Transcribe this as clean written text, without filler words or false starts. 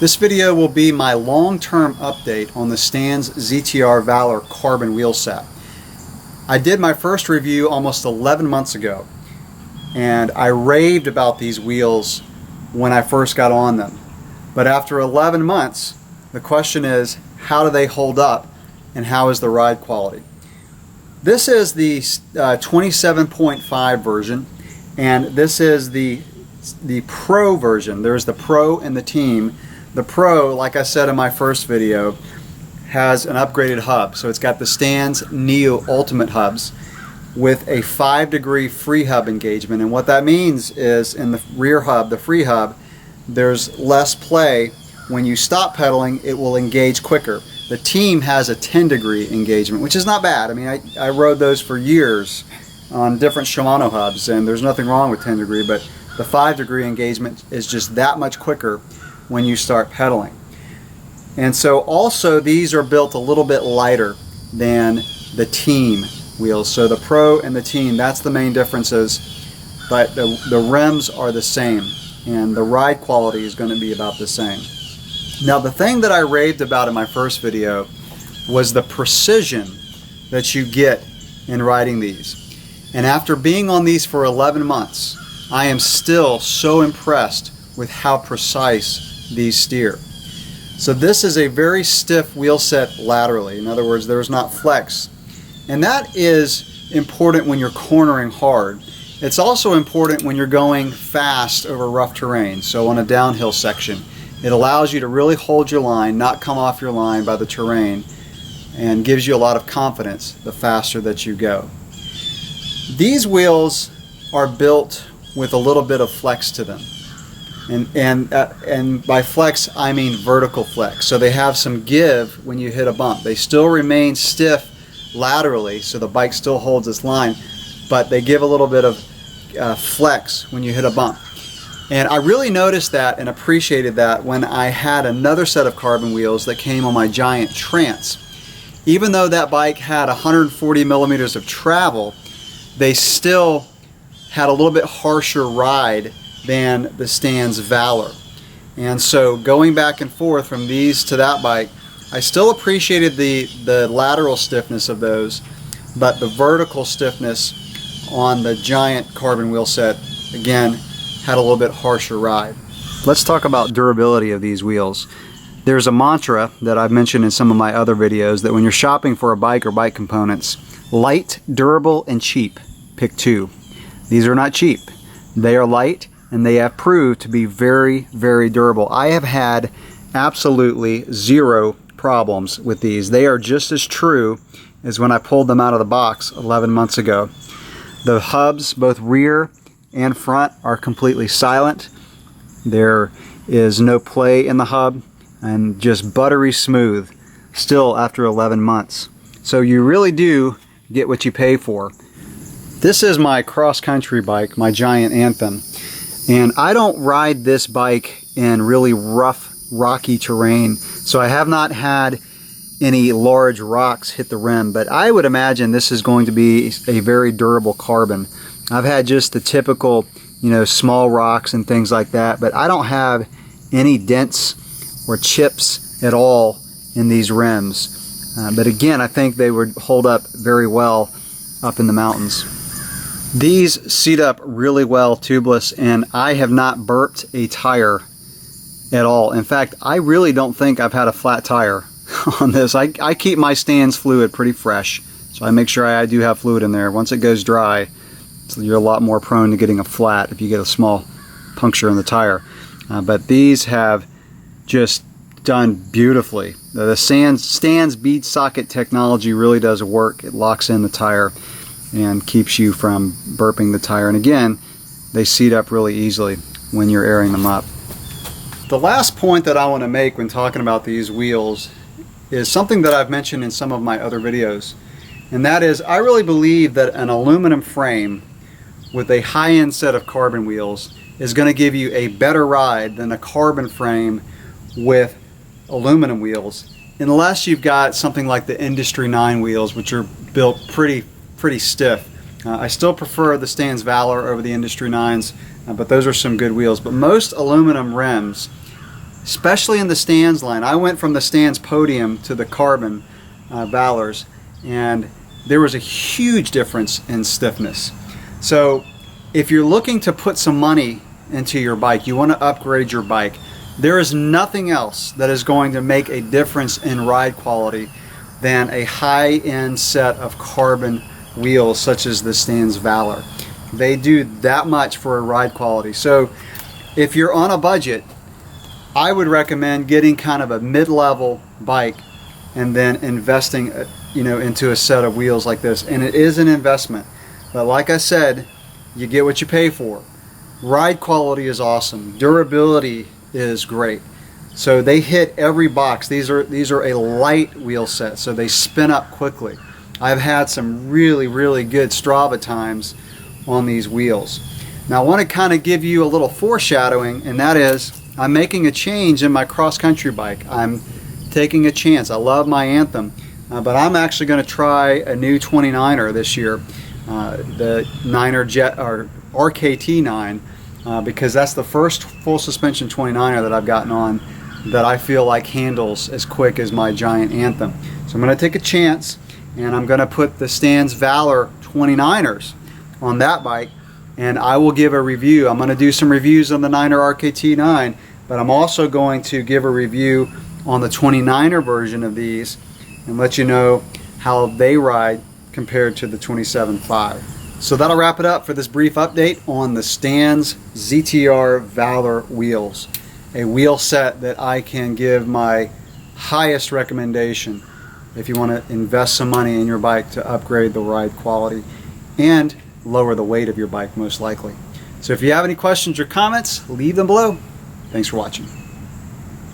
This video will be my long-term update on the Stans ZTR Valor carbon wheel set. I did my first review almost 11 months ago, and I raved about these wheels when I first got on them. But after 11 months, the question is, how do they hold up and how is the ride quality? This is the 27.5 version, and this is the Pro version. There's the Pro and the Team. The Pro, like I said in my first video, has an upgraded hub. So it's got the Stans Neo Ultimate hubs with a 5-degree free hub engagement. And what that means is in the rear hub, the free hub, there's less play. When you stop pedaling, it will engage quicker. The Team has a 10-degree engagement, which is not bad. I mean, I rode those for years on different Shimano hubs, and there's nothing wrong with 10-degree, but the 5-degree engagement is just that much quicker when you start pedaling. And so also these are built a little bit lighter than the Team wheels. So the Pro and the Team, that's the main differences, but the rims are the same and the ride quality is going to be about the same. Now the thing that I raved about in my first video was the precision that you get in riding these. And after being on these for 11 months, I am still so impressed with how precise these steer. So this is a very stiff wheel set laterally. In other words, there's not flex. And that is important when you're cornering hard. It's also important when you're going fast over rough terrain. So on a downhill section, it allows you to really hold your line, not come off your line by the terrain, and gives you a lot of confidence the faster that you go. These wheels are built with a little bit of flex to them. And by flex, I mean vertical flex. So they have some give when you hit a bump. They still remain stiff laterally, so the bike still holds its line, but they give a little bit of flex when you hit a bump. And I really noticed that and appreciated that when I had another set of carbon wheels that came on my Giant Trance. Even though that bike had 140 millimeters of travel, they still had a little bit harsher ride than the Stans Valor. And so going back and forth from these to that bike, I still appreciated the lateral stiffness of those, but the vertical stiffness on the Giant carbon wheel set, again, had a little bit harsher ride. Let's talk about durability of these wheels. There's a mantra that I've mentioned in some of my other videos that when you're shopping for a bike or bike components, light, durable, and cheap, pick two. These are not cheap. They are light, and they have proved to be very, very durable. I have had absolutely zero problems with these. They are just as true as when I pulled them out of the box 11 months ago. The hubs, both rear and front, are completely silent. There is no play in the hub, and just buttery smooth still after 11 months. So you really do get what you pay for. This is my cross-country bike, my Giant Anthem. And I don't ride this bike in really rough, rocky terrain, so I have not had any large rocks hit the rim, but I would imagine this is going to be a very durable carbon. I've had just the typical, small rocks and things like that, but I don't have any dents or chips at all in these rims. But again, I think they would hold up very well up in the mountains. These seat up really well tubeless, and I have not burped a tire at all. In fact, I really don't think I've had a flat tire on this. I keep my Stans fluid pretty fresh, so I make sure I do have fluid in there. Once it goes dry, so you're a lot more prone to getting a flat if you get a small puncture in the tire. But these have just done beautifully. The Stans bead socket technology really does work. It locks in the tire and keeps you from burping the tire. And again, they seat up really easily when you're airing them up. The last point that I want to make when talking about these wheels is something that I've mentioned in some of my other videos, and that is I really believe that an aluminum frame with a high-end set of carbon wheels is going to give you a better ride than a carbon frame with aluminum wheels, unless you've got something like the Industry 9 wheels, which are built pretty stiff. I still prefer the Stans Valor over the Industry 9s, but those are some good wheels. But most aluminum rims especially in the Stans line. I went from the Stans Podium to the Carbon Valors, and there was a huge difference in stiffness. So if you're looking to put some money into your bike, you want to upgrade your bike, there is nothing else that is going to make a difference in ride quality than a high-end set of carbon wheels such as the Stans Valor. They do that much for a ride quality. So if you're on a budget, I would recommend getting kind of a mid-level bike and then investing into a set of wheels like this. And it is an investment, but like I said, you get what you pay for. Ride quality is awesome. Durability is great. So they hit every box. These are a light wheel set, so they spin up quickly. I've had some really good Strava times on these wheels. Now I want to kind of give you a little foreshadowing, and that is I'm making a change in my cross-country bike. I'm taking a chance. I love my Anthem, but I'm actually going to try a new 29er this year, the 9er Jet or RKT9, because that's the first full suspension 29er that I've gotten on that I feel like handles as quick as my giant Anthem. So I'm going to take a chance, and I'm going to put the Stans Valor 29ers on that bike, and I will give a review. I'm going to do some reviews on the 9er RKT9, but I'm also going to give a review on the 29er version of these and let you know how they ride compared to the 27.5. So that'll wrap it up for this brief update on the Stans ZTR Valor wheels, a wheel set that I can give my highest recommendation if you want to invest some money in your bike to upgrade the ride quality and lower the weight of your bike most likely. So if you have any questions or comments, leave them below. Thanks for watching.